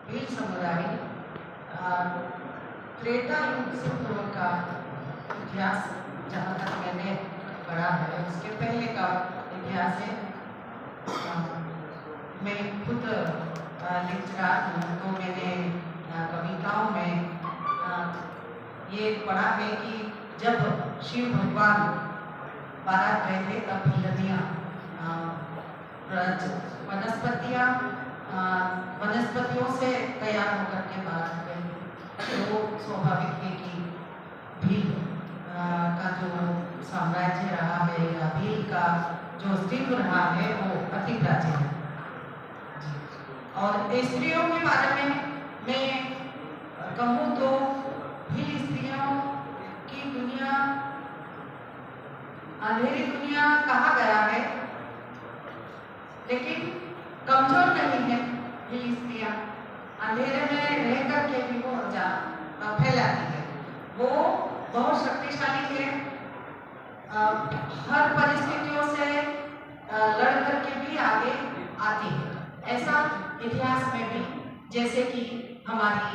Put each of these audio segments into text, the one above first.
भील समुदाय त्रेता युग से पूर्व का इतिहास जहाँ तक मैंने पढ़ा है उसके पहले का इतिहास है। मैं खुद लेक्चरार हूँ तो मैंने कविताओं में ये पढ़ा है कि जब शिव भगवान बारात गए थे तब भिलनियाँ वनस्पतियों से तैयार होकर के बारात गए थे। तो स्वाभाविक है कि भील का जो साम्राज्य रहा है या भील का जो अस्तित्व रहा है वो अति प्राचीन है। और स्त्रियों के बारे में मैं कहूँ तो भील स्त्रियों की दुनिया अंधेरी दुनिया कहा गया है, लेकिन कमजोर नहीं है। भील स्त्रियाँ अंधेरे में रह करके भी वो फैलाती है, वो बहुत शक्तिशाली है। हर परिस्थितियों से लड़ करके भी आगे आती है। ऐसा इतिहास में भी जैसे कि हमारी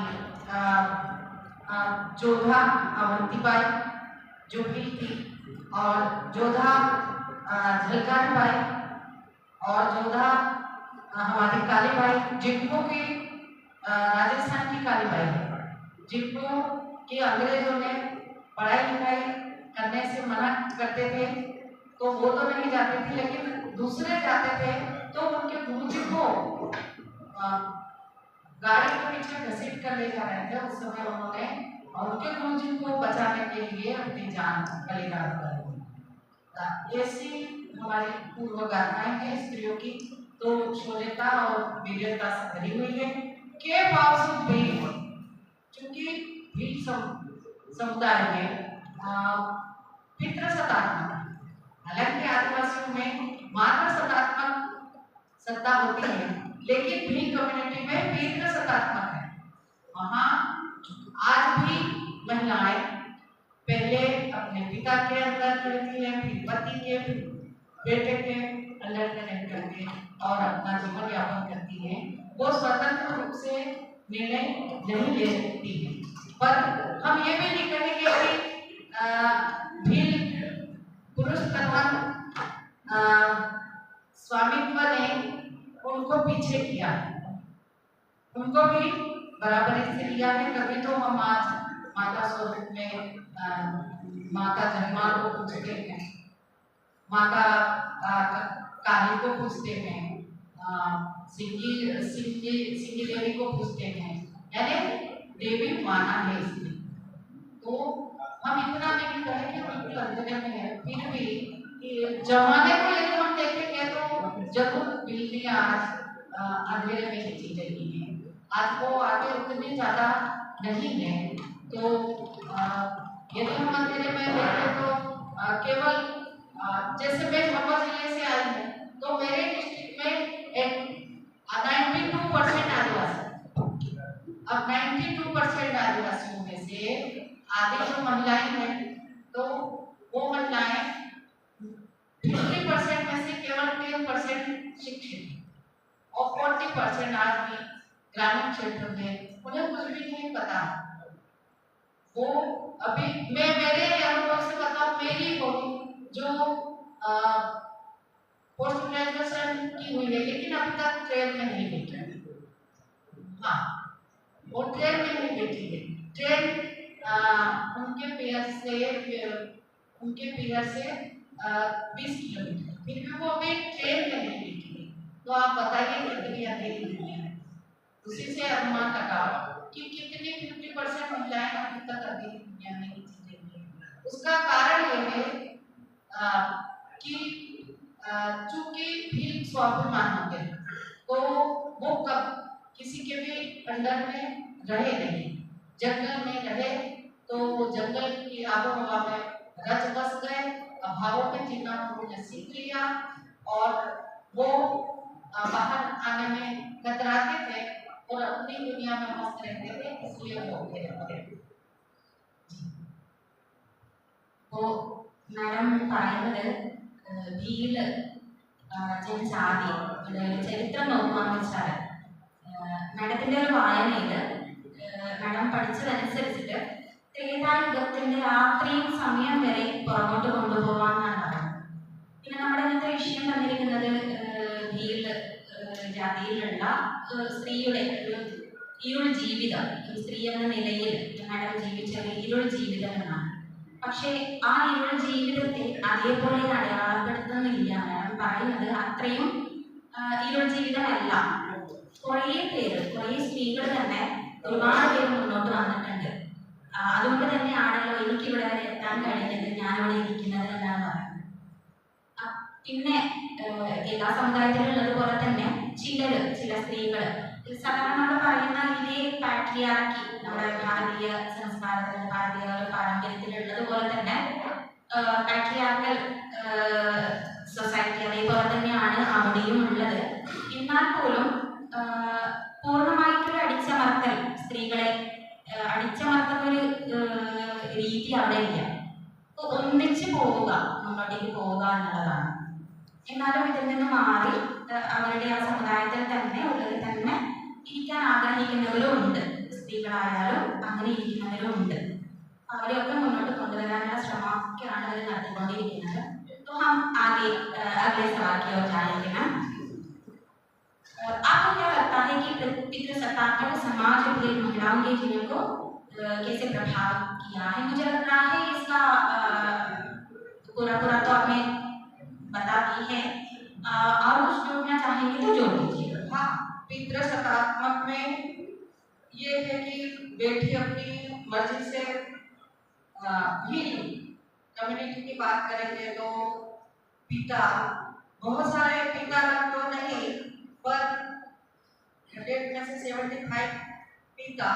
जोधा अवंतीबाई जो भी थी, और जोधा झलकारीबाई और जोधा हमारी कालीबाई, जिनको की राजस्थान की कालीबाई है, जिनको कि अंग्रेजों ने पढ़ाई लिखाई करने से मना करते थे तो वो तो नहीं जाते थे, लेकिन दूसरे जाते थे तो उनके गुरुजी को गाड़ी के पीछे घसीट कर ले जा रहे थे। उस समय उन्होंने उनके गुरुजी को बचाने के लिए अपनी जान बलिदान कर दी। ऐसी हमारी पूर्व गाथाएं हैं स्त्रियों की, तो शौर्यता और वीरता से भरी हुई है के बावजूद भी, क्योंकि भील समुदाय में पितृसत्तात्मक, हालांकि आदिवासियों में मातृसत्तात्मक सत्ता होती है, लेकिन भील कम्युनिटी में पितृसत्तात्मक है। वहाँ आज भी महिलाएं पहले अपने पिता के अंदर रहती है, फिर पति के, फिर बेटे के अंदर रह करके और अपना जीवन यापन करती है। वो स्वतंत्र रूप से निर्णय नहीं ले सकती है। पर हम ये भी नहीं कहेंगे कि भील पुरुष प्रधान स्वामित्व ने उनको पीछे किया है, उनको भी बराबरी से लिया है। कभी तो हम आज माता स्वरूप में माता जन्माल को पूछते हैं, माता काली को पूछते हैं, सिंगी देवी को पूछते हैं, यानी देवी माना है इसलिए। तो हम इतना नहीं कहेंगे बिल्कुल अंधेरे में है, फिर भी जमाने को लेकर हम देखेंगे तो जरूर बिल्डियां आज अंधेरे में ही चीजें नहीं है। आज वो आगे उतनी ज्यादा नहीं है। तो यदि हम अंधेरे में देखें तो केवल जैसे मैं झाबुआ जिले से आई हूँ तो मेरे डिस्ट्रिक्ट में 92% आदिवासी, अब 92% आदिवासियों में से आधी जो महिलाएं हैं तो वो महिलाएं 50% में से केवल 10% शिक्षित और 40% आज भी ग्रामीण क्षेत्र में उन्हें कुछ भी नहीं पता। वो अभी मैं मेरे अनुभव से बताऊं, मेरी बहू जो पोस्ट ग्रेजुएशन की हुई है लेकिन अभी तक ट्रेन में नहीं बैठी है। हाँ, वो ट्रेन में नहीं बैठी है। ट्रेन उनके पेयर से 20 किलोमीटर, फिर भी वो अभी ट्रेन में नहीं बैठी है। तो आप बताइए कितनी अंधेरी दुनिया है। उसी से अनुमान लगाओ कि कितनी 50% महिलाएं अभी तक अंधेरी दुनिया में ही जी रही है। उसका कारण ये है कि चूंकि भील स्वाभिमान होते हैं तो वो कब किसी के भी अंडर में रहे नहीं, जंगल में रहे तो वो जंगल की आबोहवा में रच बस गए, अभावों में जीना उन्होंने सीख लिया और वो बाहर आने में कतराते थे और अपनी दुनिया में मस्त रहते थे, इसलिए वो थे। तो मैडम പറയുന്നത് ഭീൽ ജനിച്ച ആദ്യം ചരിത്രം നോക്കുകയാണെന്ന് വെച്ചാൽ മാഡത്തിന്റെ ഒരു വായനയിൽ മാഡം പഠിച്ചതനുസരിച്ചിട്ട് ത്രേതായുഗത്തിന്റെ അത്രയും സമയം വരെ പുറകോട്ട് കൊണ്ടുപോകാമെന്നാണ് പറയുന്നത്. പിന്നെ നമ്മുടെ ഇന്നത്തെ വിഷയം തന്നിരിക്കുന്നത് ഭീൽ ജാതിയിലുള്ള സ്ത്രീയുടെ ഒരു ഇരുൾ ജീവിതം, ഒരു സ്ത്രീ എന്ന നിലയിൽ മാഡം ജീവിച്ച ഒരു ഇരുൾ ജീവിതം എന്നാണ്. പക്ഷേ ആ ഇരുൾ ജീവിതത്തെ അതേപോലെ അടയാളപ്പെടുത്തുന്നില്ല. മാഡം പറയുന്നത് അത്രയും ഇരുൾ ജീവിതമല്ല. കുറേ സ്ത്രീകൾ തന്നെ ഒരുപാട് പേര് മുന്നോട്ട് വന്നിട്ടുണ്ട്. അതുകൊണ്ട് തന്നെയാണല്ലോ എനിക്കിവിടെ വരെ എത്താൻ കഴിഞ്ഞത്, ഞാനിവിടെ ഇരിക്കുന്നത് എന്നാണ് പറയുന്നത്. പിന്നെ എല്ലാ സമുദായത്തിലുള്ളത് പോലെ തന്നെ ചില സ്ത്രീകൾ സാധാരണ നമ്മൾ പറയുന്ന ഇതേ പാട്രിയാർക്കി നമ്മുടെ ഭാരതീയ സംസ്കാരത്തിൽ, ഭാരതീയ പാരമ്പര്യത്തിലുള്ളത് പോലെ തന്നെ പാട്രിയാർക്കൽ സൊസൈറ്റി അതേപോലെ തന്നെയാണ് അവിടെയും ഉള്ളത്. എന്നാൽ പോലും പൂർണ്ണമായിട്ടൊരു അടിച്ചമർത്തൽ, സ്ത്രീകളെ അടിച്ചമർത്തുന്ന ഒരു രീതി അവിടെ ഇല്ല. ഒന്നിച്ച് പോവുക, മുന്നോട്ടേക്ക് പോവുക എന്നുള്ളതാണ്. എന്നാലും ഇതിൽ നിന്ന് മാറി അവരുടെ ആ സമുദായത്തിൽ തന്നെ ഉള്ളിൽ തന്നെ ഇരിക്കാൻ ആഗ്രഹിക്കുന്നവരും ഉണ്ട്. സ്ത്രീകളായാലും അങ്ങനെ ഇരിക്കുന്നവരും ഉണ്ട്. അവരെയൊക്കെ മുന്നോട്ട് കൊണ്ടുവരാനുള്ള ശ്രമമൊക്കെയാണ് അവർ നടത്തിക്കൊണ്ടിരിക്കുന്നത്. तो हम आगे अगले सवाल की ओर जाएंगे मैम। आपको क्या लगता है कि पितृसत्तात्मक समाज भी महिलाओं के जीवन को कैसे प्रभावित किया है? मुझे लग रहा है इसका पूरा तो आपने बता दी है, और कुछ जोड़ना चाहेंगे तो जोड़ दीजिए। हाँ, पितृसत्तात्मक में ये है कि बेटी अपनी मर्जी से भी कम्युनिटी की बात करेंगे तो पिता, बहुत सारे पिता तो नहीं पर 100 में से 75 पिता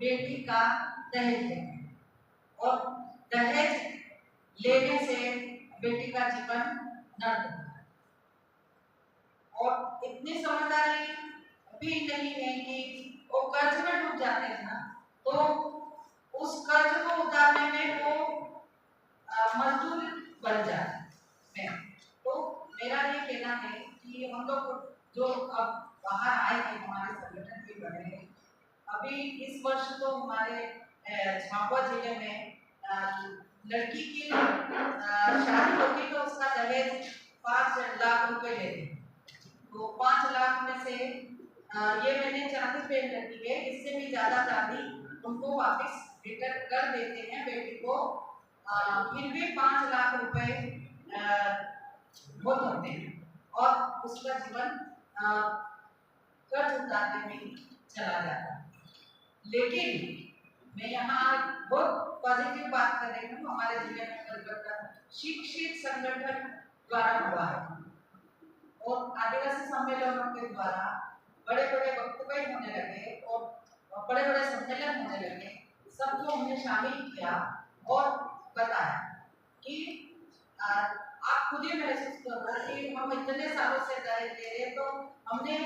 बेटी का दहेज देते, और दहेज लेने से बेटी का जीवन नर्क होता है। और इतनी समझदारी भी नहीं है कि वो कर्ज में डूब जाते हैं ना, तो उस कर्ज को उतारने में वो मजदूर बन जाते हैं। तो मेरा ये कहना है कि हम लोग जो अब बाहर आए हैं, हमारे संगठन भी बने हैं, अभी इस वर्ष तो हमारे झाबुआ जिले में लड़की की शादी होती तो उसका दहेज 5 लाख रुपए लेते हैं। तो 5 लाख में से ये मैंने चांदी पहन रखी है, इससे भी ज्यादा चांदी उनको वापस रिटर्न कर देते हैं बेटी को। फिर भी 5 लाख रुपए बहुत होते हैं और उसका जीवन कर्ज उतारने में चला जाता है। लेकिन मैं यहाँ बहुत पॉजिटिव बात कर रही हूँ। हमारे जिले में परिवर्तन शिक्षित संगठन द्वारा हुआ है और आदिवासी सम्मेलनों के द्वारा बड़े वक्तव्य होने लगे और बड़े सम्मेलन होने लगे। सबको हमने शामिल किया और बताया कि आप खुद ही महसूस करो कि हम इतने सालों से दहेज दे रहे, तो हमने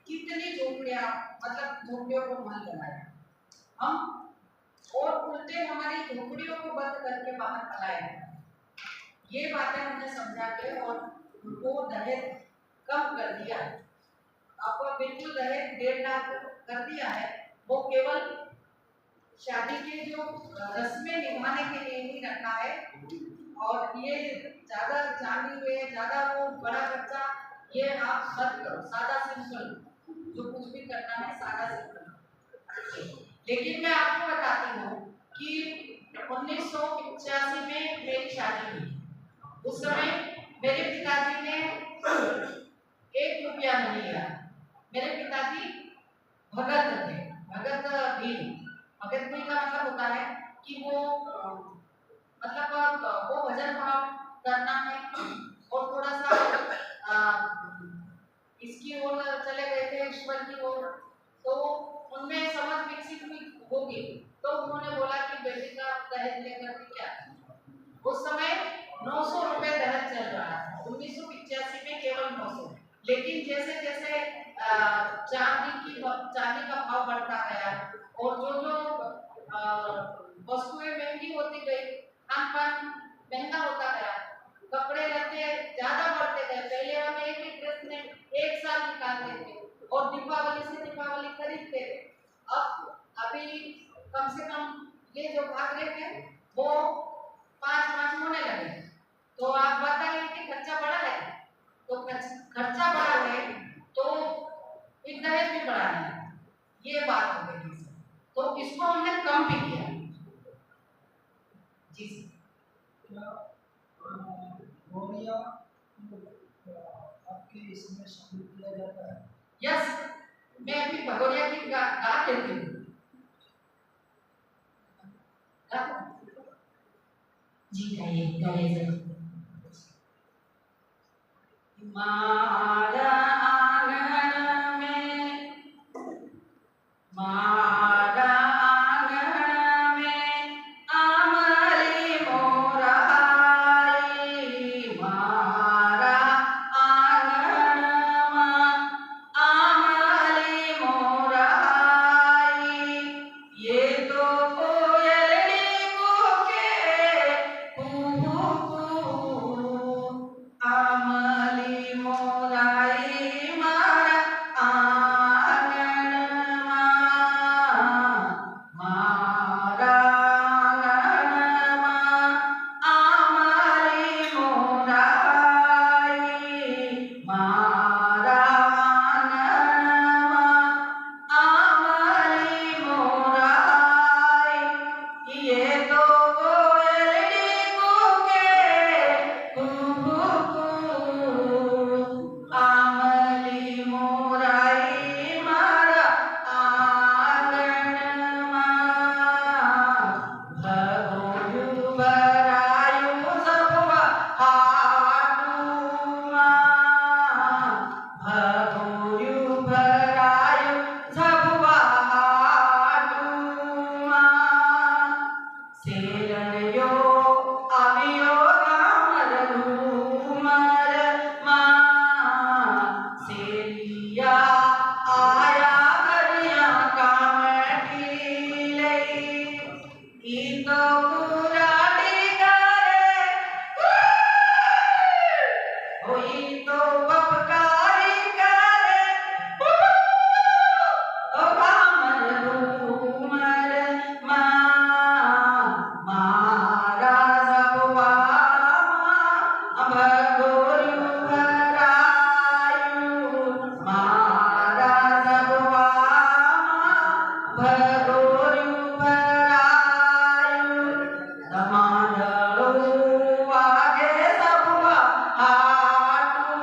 कितनी झोपड़ियों को महल बनाया हम, और उल्टे हमारी झोपड़ियों को बंद करके बाहर फैलाए। ये बातें हमने समझा के और उनको दहेज कम कर दिया। आपको बिल्कुल दहेज 1.5 लाख कर दिया है, वो केवल शादी के जो रस्में निभाने के लिए ही रखा है। और ये ज्यादा चांदी पे ज्यादा वो बड़ा खर्चा ये आप मत करो, सादा सिंपल जो कुछ भी करना है सादा सिंपल। लेकिन मैं आपको बताती हूँ कि 1985 में मेरी शादी हुई। उस समय मेरे पिताजी ने 1 रुपया नहीं लिया। मेरे पिताजी भगत थे, भगत भील का मतलब होता है कि वो भजन भाव करना है और थोड़ा सा इसकी ओर चले गए थे, ईश्वर की ओर। तो उनमें समझ विकसित होगी, तो उन्होंने बोला कि बेटी का दहेज लेकर के क्या। उस समय 900 रुपए दहेज चल रहा था 1985 में, केवल 900। लेकिन जैसे जैसे चांदी का भाव बढ़ता गया और जो वस्तुएं महंगी होती गई, खान-पान महंगा होता गया, कपड़े लत्ते ज्यादा बढ़ते गए। पहले हम एक ड्रेस में 1 साल निकालते थे, और दीपावली से दीपावली करीब थे। अब अभी कम से कम ये जो घाघरे हैं वो 5 होने लगे। तो आप बताइए कि खर्चा बढ़ा है, तो खर्चा बढ़ा है तो एक दहेज भी बढ़ा है, ये बात हो गई। तो इसको हमने कम भी किया। जी गोरिया आपके इसमें शामिल किया जाता है? यस, मैं अपनी भगोरिया की गा लेती हूँ। जी गाइए जरूर। मारा आंगन में, मारा आंगन में आमली मोराई, मारा आंगन में आमली मोराई, ये तो कोयली कूके कू कू, आमली मोराई मारा आंगन मारा आंगन आमली मोराई, मारा आंगन आमली मोराई, ये तो कोयली कूके कू आमली मोराई मारा आंगन भगोरु भरायु सबवा हाटू भगोरु भरायु सबवा हाटू सेलयो आवियो गामरनु मरमा, सेलिया आया गरिया कामटी लई, इतो कुराटी करे होई तो बपकारी करे ओ गामरनु मरमा, मारा सबवा भगोरु भरायु, मारा सबवा भगोरु भरायु, दमादळो वागे सबवा हाटू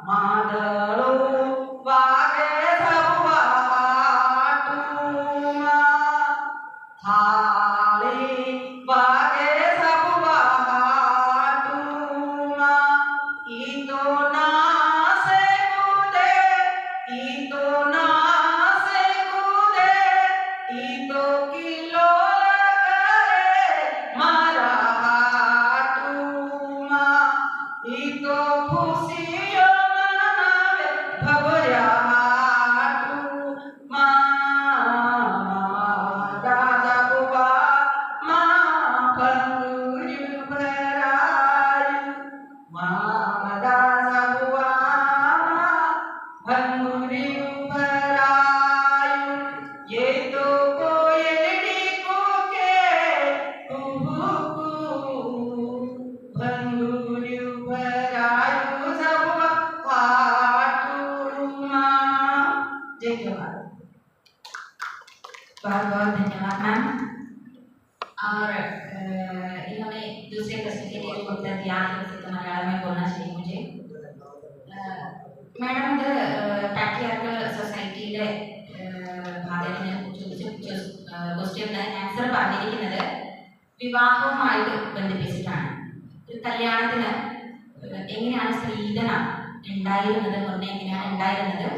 मादळो वागे सबवा हाटू थाली वागे सबवा हाटू, ईतो नासे कूदे, ईतो नासे कूदे, ईतो किलोल करे मारा हाटू, ईतो खुशियो मनावे भगोरिया हाटू दादा बुआ भगोरु भरायु, दादा बुआ भगोरु भरायु, ये तो कोयली कूके भगोरु भरायु सबवा हाटू। जय जवाहर। बहुत बहुत धन्यवाद मैम। और इन्होंने दूसरे प्रश्न के लिए जो उत्तर दिया है उसे तो मलयालम में बोलना चाहिए मुझे। मैडम ഇത് പാട്രിയാർക്കൽ സൊസൈറ്റിയുടെ ഭാഗത്ത് ഞാൻ ക്വസ്റ്റ്യൻ ആൻസർ പറഞ്ഞിരിക്കുന്നത് വിവാഹവുമായിട്ട് ബന്ധിപ്പിച്ചിട്ടാണ്. ഒരു കല്യാണത്തിന് എങ്ങനെയാണ് സ്ത്രീധനം ഉണ്ടായിരുന്നത്, മുന്നേ എങ്ങനെയാണ് ഉണ്ടായിരുന്നത്,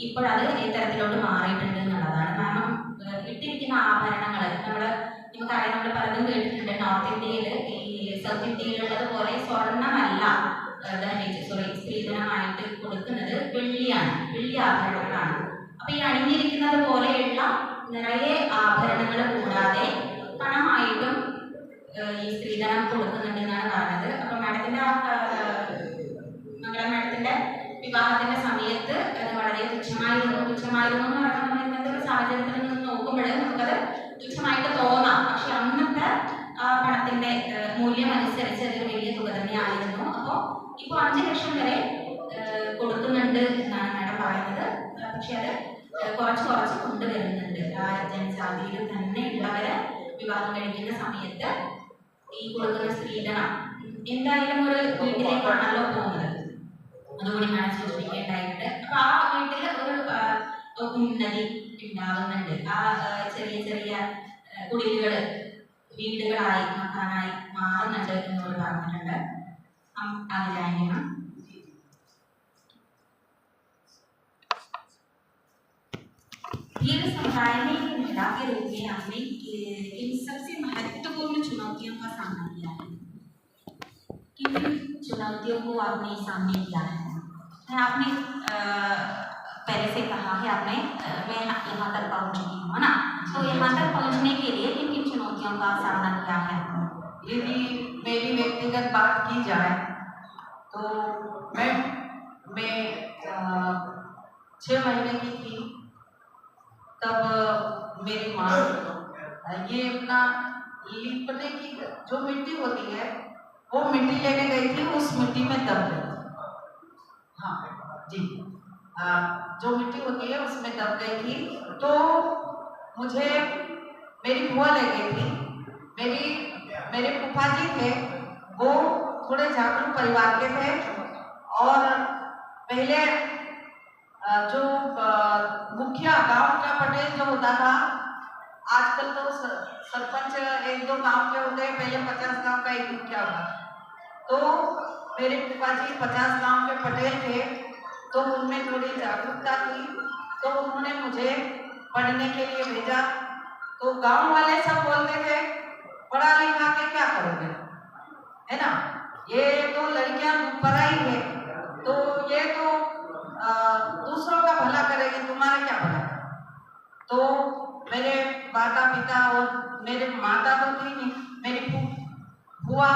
ഇപ്പോഴത് ഈ തരത്തിലോട്ട് മാറിയിട്ടുണ്ട് എന്നുള്ളതാണ്. മാം ഇട്ടിരിക്കുന്ന ആഭരണങ്ങൾ നമുക്കറിയാം, നമ്മൾ പലതും കേട്ടിട്ടുണ്ട്. നോർത്ത് ഇന്ത്യയിൽ ഈ സൗത്ത് ഇന്ത്യയിലുള്ളത് പോലെ സ്വർണ്ണമല്ല സ്ത്രീധനമായിട്ട് കൊടുക്കുന്നത്, വെള്ളിയാണ്, വെള്ളി ആഭരണങ്ങളാണ്. അപ്പൊ ഈ അണിഞ്ഞിരിക്കുന്നത് പോലെയുള്ള നിറയെ ആഭരണങ്ങൾ കൂടാതെ പണമായിട്ടും ഈ സ്ത്രീധനം കൊടുക്കുന്നുണ്ട് എന്നാണ് പറഞ്ഞത്. അപ്പൊ മാഡത്തിന്റെ മംഗള മാഡത്തിന്റെ വിവാഹത്തിന്റെ സമയം തുച്ഛമായിരുന്നു എന്ന് പറയുന്നത് നമ്മൾ ഇന്നത്തെ ഒരു സാഹചര്യത്തിൽ നിന്ന് നോക്കുമ്പോൾ നമുക്കത് തുച്ഛമായിട്ട് തോന്നാം. പക്ഷെ അന്നത്തെ പണത്തിന്റെ മൂല്യം അനുസരിച്ച് അതൊരു വലിയ തുക തന്നെയായിരുന്നു. അപ്പോൾ ഇപ്പോൾ 5 ലക്ഷം വരെ കൊടുക്കുന്നുണ്ട് എന്നാണ് മാഡം പറയുന്നത്. പക്ഷെ അത് കുറച്ച് കൊണ്ടുവരുന്നുണ്ട്. ആ ജനജാതിയിൽ തന്നെ ഉള്ളവരെ വിവാഹം കഴിക്കുന്ന സമയത്ത് ഈ കൊടുക്കുന്ന സ്ത്രീധനം എന്തായാലും ഒരു വീട്ടിലേക്കാണല്ലോ പോകുന്നത്. അതുകൂടി മാഡം സൂചിപ്പിക്കേണ്ടായിട്ട്. അപ്പൊ ആ വീട്ടിൽ ഒരു ഉന്നതി ഉണ്ടാകുന്നുണ്ട്. ആ ചെറിയ കുടിലുകള് വീടുകളായി മക്കാനായി മാറുന്നുണ്ട് എന്നോട് പറഞ്ഞിട്ടുണ്ട്. അതിലായിരിക്കണം ये समुदाय में महिला के रूप में आपने इन सबसे महत्वपूर्ण चुनौतियों का सामना किया है। किन चुनौतियों को आपने सामने किया है? आपने पहले से कहा है आपने मैं यहाँ तक पहुँच चुकी हूँ ना, तो यहाँ तक पहुँचने के लिए किन किन चुनौतियों का सामना किया है? यदि मेरी व्यक्तिगत बात की जाए तो मैं 6 महीने की थी तब मेरी माँ ये अपना लीपने की जो मिट्टी होती है वो मिट्टी लेने गई थी, उस मिट्टी में दब गई। हाँ जी, जो मिट्टी होती है उसमें दब गई थी। तो मुझे मेरी बुआ ले गई थी। मेरे फूफा जी थे, वो थोड़े जागरूक परिवार के थे और पहले जो मुखिया गांव का पटेल जो होता था, आजकल तो सरपंच 1-2 गांव के होते हैं, पहले 50 गांव का एक मुखिया होता। तो मेरे फूफा जी 50 गांव के पटेल थे, तो उनमें थोड़ी जागरूकता थी, तो उन्होंने मुझे पढ़ने के लिए भेजा। तो गांव वाले सब बोलते थे पढ़ा लिखा के क्या करोगे, है ना, ये तो लड़कियां पढ़ाई है तो ये तो दूसरों का भला करेगी, तुम्हारा क्या भला। तो मेरे माता पिता और मेरे माता तो थी नहीं, मेरी बुआ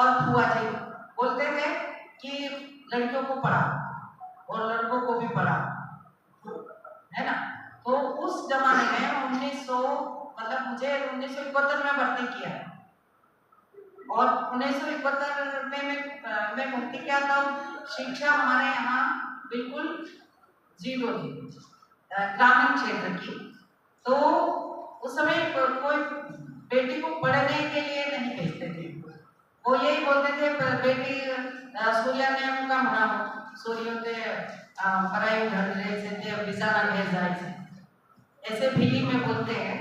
और फुआ जी बोलते थे कि लड़कियों को पढ़ाओ और लड़कों को भी पढ़ाओ, है ना। तो उस जमाने में 1971 में भर्ती किया और 1971 में मैं भर्ती किया। तब शिक्षा हमारे यहाँ बिल्कुल 0 थी, ग्रामीण क्षेत्र की। तो उस समय कोई बेटी को पढ़ने के लिए नहीं भेजते थे, वो यही बोलते थे बेटी सूर्या ने मुका मना सूर्यों के पढ़ाई घर से बिसाना भेज जाए, ऐसे भीली में बोलते हैं।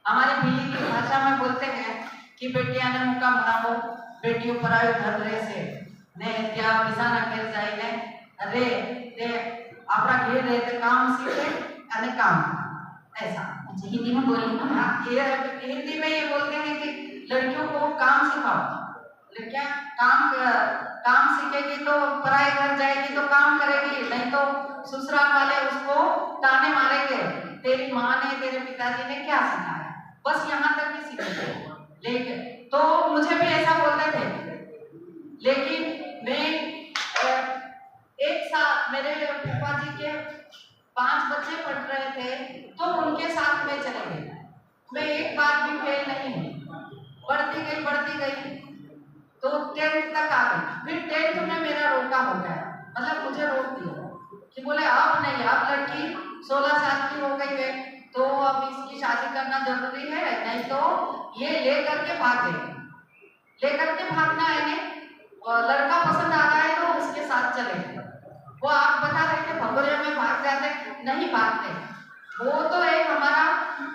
हमारे भीली की भाषा में बोलते हैं कि बेटिया ने मुका मना बेटियों पढ़ाई घर से ने क्या बिसाना भेज जाए ने अरे ते अपना घेर रहे थे काम सीखे अने काम ऐसा। अच्छा, हिंदी में बोलिए ना। हाँ, ये हिंदी में ये बोलते हैं कि लड़कियों को काम सिखाओ, लड़कियां काम सीखेगी तो पढ़ाई घर जाएगी तो काम करेगी, नहीं तो ससुराल वाले उसको ताने मारेंगे, तेरी माँ ने तेरे पिताजी ने क्या सिखाया, बस यहाँ तक ही सीखेंगे। लेकिन तो मुझे भी ऐसा बोलते थे, लेकिन मैं एक साथ मेरे फूफा जी के 5 बच्चे पढ़ रहे थे तो उनके साथ में चले गए। मैं एक बार भी फेल नहीं हुई, बढ़ती गई तो 10th तक आ गई। फिर 10th में मेरा रोका हो गया, मतलब मुझे रोक दिया कि बोले अब नहीं, अब लड़की 16 साल की हो गई है तो अब इसकी शादी करना जरूरी है, नहीं तो ये लेकर के भागना है ने, और लड़का पसंद आ रहा है तो उसके साथ चले। वो आप बता रहे थे भगोरिया में भाग जाते, नहीं भागते। वो तो एक हमारा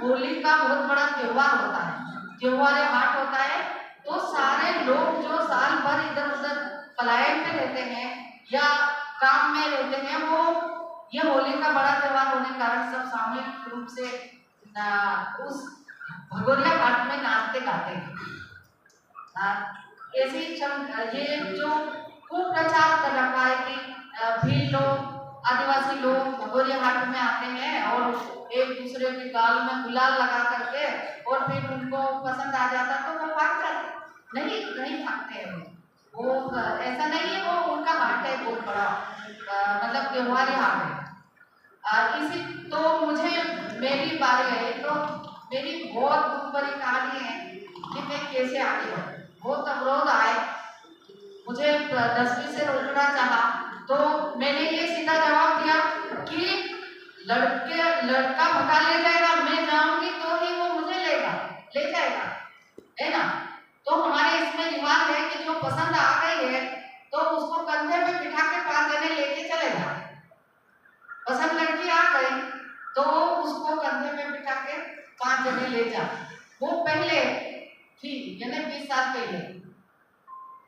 होली का बहुत बड़ा त्योहार होता है, त्योहार हाट होता है, तो सारे लोग जो साल भर इधर उधर पलायन में रहते हैं या काम में रहते हैं, वो ये होली का बड़ा त्योहार होने के कारण सब सामूहिक रूप से उस भगोरिया घाट में नाचते गाते हैं। ऐसे ही ये जो खूब प्रचार कर रखा है कि भील लोग आदिवासी लोग भगोरिया घाट में आते हैं और एक दूसरे के गाल में गुलाल लगा करके और फिर उनको पसंद आ जाता तो वो भाग जाते, नहीं भागते हैं वो ऐसा नहीं है, वो उनका हाट है बहुत बड़ा, मतलब त्योहारी हाट है। इसी तो मुझे मेरी बारी आई तो मेरी बहुत दुख भरी कहानी है कि मैं कैसे आगे बढ़ी। बहुत अवरोध आए, मुझे 10वीं से रोकना चाहा, तो मैंने ये सीधा जवाब दिया कि लड़का भगा ले जाएगा, मैं जाऊंगी तो ही वो मुझे ले जाएगा, है ना। तो हमारे इसमें रिवाज है कि जो पसंद आ गई है तो उसको कंधे पे बिठा के 5 जने लेके चले जाए। पसंद लड़की आ गई तो उसको कंधे पे बिठा के 5 जने ले जा। वो पहले थी, यानी 20 साल पहले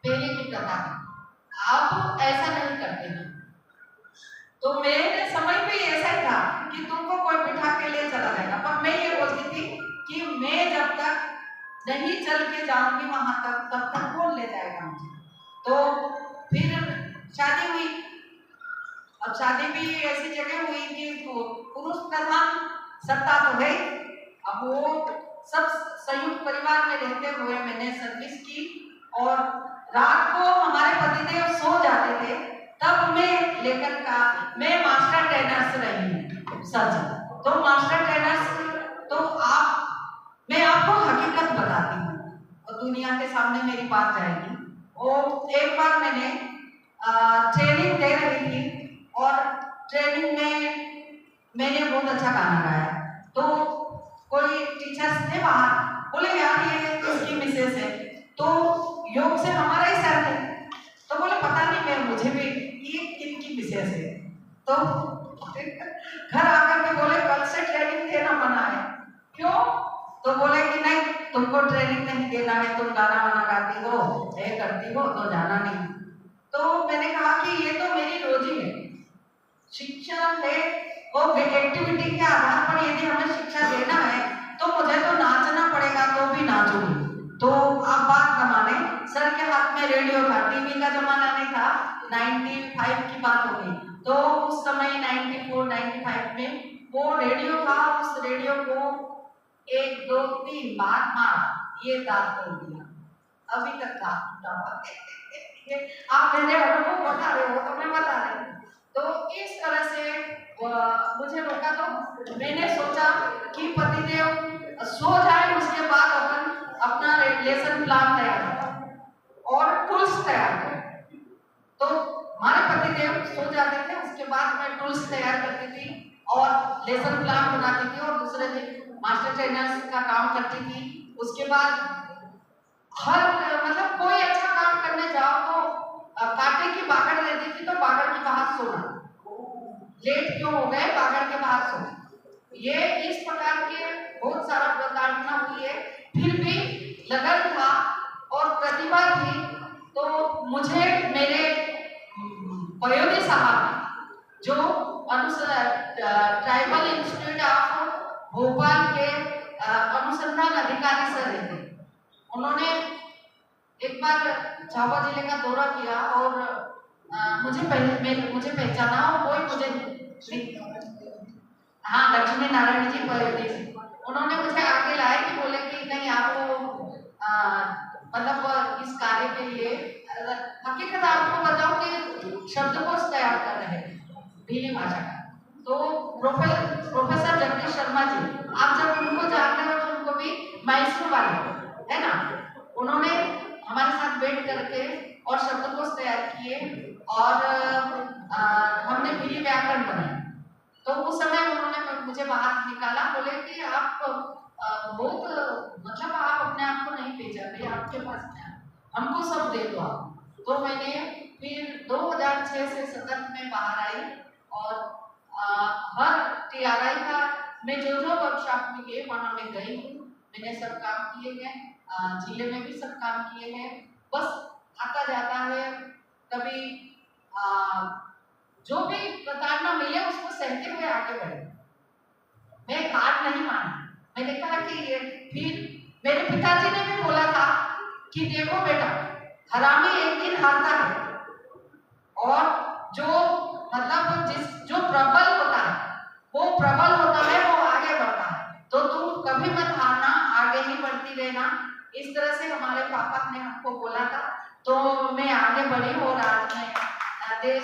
की प्रथा है। अब ऐसा नहीं करते हैं। तो मेरे समय पे ऐसा ही था कि तुमको कोई बिठा के ले चला जाएगा, पर मैं ये बोलती थी कि मैं जब तक नहीं चल के जाऊंगी वहां तक, तब तक कौन ले जाएगा मुझे। तो फिर शादी हुई। अब शादी भी ऐसी जगह हुई कि पुरुष प्रधान सत्ता तो है। अब वो सब संयुक्त परिवार में रहते हुए मैंने सर्विस की, और रात को हमारे पतिदेव सो जाते थे तब मैं लेकर का मैं मास्टर ट्रेनर्स रही हूँ सच। तो मास्टर ट्रेनर्स तो मैं आपको हकीकत बताती हूँ और दुनिया के सामने मेरी बात जाएगी। और एक बार मैंने ट्रेनिंग दे रही थी और ट्रेनिंग में मैंने बहुत अच्छा गाना गाया। तो कोई टीचर्स थे बाहर, बोले यार ये किसकी मिसेस है। तो योग से हमारा ही सर थे, तो बोले पता नहीं मैं मुझे भी ये किनकी मिसेस है। तो घर आकर के बोले कल से ट्रेनिंग देना मना है। क्यों? तो बोले कि नहीं तुमको ट्रेनिंग नहीं देना है, तुम गाना वाना गाती हो, ये करती हो, तो जाना नहीं। तो मैंने कहा कि ये तो मेरी रोजी है, शिक्षा है, और एक्टिविटी के आधार पर यदि हमें शिक्षा देना है तो मुझे तो नाचना पड़ेगा, तो भी नाचूंगी। तो आप बात कमाने, सर के हाथ में रेडियो था, टीवी का जमाना नहीं था, 95 की बात होगी। तो उस समय 94-95 में वो रेडियो था, उस रेडियो को 1 2 3 बार मारा, ये दांत तोड़ दिया, अभी तक दांत टूटा हुआ है। आप मेरे अनुभव बता रहे हो तो मैं बता रही हूँ। तो इस तरह से मुझे रोका। तो मैंने सोचा कि पतिदेव सो जाए, उसके बाद अपन अपना लेसन प्लान तैयार करें और टूल्स तैयार करें। तो हमारे पतिदेव सो जाते थे, उसके बाद मैं टूल्स तैयार करती थी और लेसन प्लान बनाती थी और दूसरे दिन मास्टर ट्रेनर्स का काम करती थी। उसके बाद हर मतलब कोई अच्छा काम करने जाओ तो कांटे की बागड़ रहती थी, तो बागड़ के बाहर सोना, लेट क्यों हो गए, बागड़ के बाहर सोना। ये इस प्रकार के बहुत सारा प्रताड़ना हुई है, फिर भी लगन था और प्रतिभा थी। तो मुझे मेरे पयोधी साहब जो ट्राइबल इंस्टीट्यूट ऑफ भोपाल के अनुसंधान अधिकारी सर थे, उन्होंने एक बार झाबुआ जिले का दौरा किया और मुझे पहचाना और कोई मुझे हाँ लक्ष्मी नारायण जी पयोधी, उन्होंने मुझे आगे लाए कि बोले कि नहीं आपको मतलब इस कार्य के लिए हकीकत आपको बताओ कि शब्दकोश तैयार कर रहे हैं भीली भाषा का। तो प्रोफेसर जगदीश शर्मा जी, आप जब उनको जानते हो तो उनको भी मैसूर वाले है ना, उन्होंने हमारे साथ बैठ करके और शब्दकोश तैयार किए और हमने भीली व्याकरण बनाए। तो उस समय उन्होंने मुझे बाहर निकाला, बोले कि आप बहुत मतलब आप अपने आप को नहीं पहचान, आपके पास क्या, हमको सब दे दो आप। तो मैंने फिर 2006 से सतत में बाहर आई और हर TRI का मैं जो वर्कशॉप में गए वहाँ मैं गई हूँ, मैंने सब काम किए हैं, जिले में भी सब काम किए हैं। बस आता जाता है, कभी जो भी प्रताड़ना मिले उसको सहते हुए आगे बढ़े। मैं हार नहीं मानी, मैंने कहा कि ये फिर मेरे पिताजी ने भी बोला था कि देखो बेटा, हरामी एक दिन हारता है और जो मतलब जो प्रबल होता है वो प्रबल होता है, वो आगे बढ़ता है। तो तुम कभी मत हारना, आगे ही बढ़ती रहना। इस तरह से हमारे पापा ने हमको बोला था, तो मैं आगे बढ़ी और आज मैं देश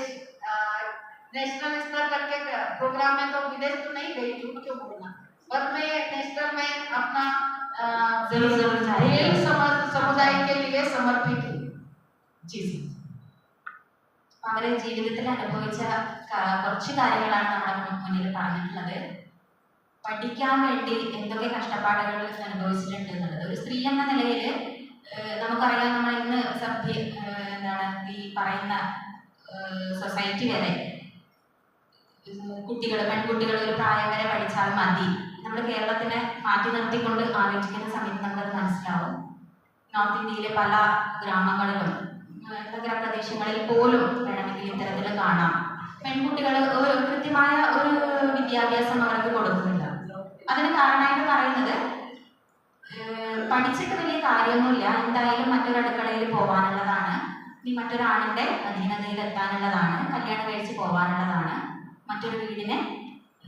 नेशनल स्तर तक के प्रोग्राम में तो विदेश तो नहीं गई, झूठ क्यों बोलना, पर मैं नेशनल में अपना जरूर जाएंगे। खेल समुदाय के लिए समर्पित हूँ। जी सर। അവരെ ജീവിതത്തിൽ അനുഭവിച്ച കുറച്ച് കാര്യങ്ങളാണ് നമ്മുടെ മുന്നിൽ പറഞ്ഞിട്ടുള്ളത്. പഠിക്കാൻ വേണ്ടി എന്തൊക്കെ കഷ്ടപ്പാടുകൾ അനുഭവിച്ചിട്ടുണ്ട് എന്നുള്ളത്. ഒരു സ്ത്രീ എന്ന നിലയിൽ നമുക്കറിയാം, നമ്മൾ ഇന്ന് എന്താണ് ഈ പറയുന്ന സൊസൈറ്റി വരെ പെൺകുട്ടികൾ ഒരു പ്രായം വരെ പഠിച്ചാൽ മതി, നമ്മുടെ കേരളത്തിനെ മാറ്റി നിർത്തിക്കൊണ്ട് ആലോചിക്കുന്ന സമയത്ത് നമുക്കത് മനസ്സിലാവും. നോർത്ത് ഇന്ത്യയിലെ പല ഗ്രാമങ്ങളിലും നഗരപ്രദേശങ്ങളിൽ പോലും വേണമെങ്കിൽ ഇത്തരത്തിൽ കാണാം. പെൺകുട്ടികൾ ഒരു കൃത്യമായ ഒരു വിദ്യാഭ്യാസം അവർക്ക് കൊടുക്കുന്നില്ല. അതിന് കാരണമായിട്ട് പറയുന്നത് പഠിച്ചിട്ട് വലിയ കാര്യമൊന്നുമില്ല, എന്തായാലും മറ്റൊരു അടുക്കളയിൽ പോകാനുള്ളതാണ്, ഇനി മറ്റൊരാണിൻ്റെ അധീനതയിൽ എത്താനുള്ളതാണ്, കല്യാണം കഴിച്ച് പോകാനുള്ളതാണ്, മറ്റൊരു വീടിനെ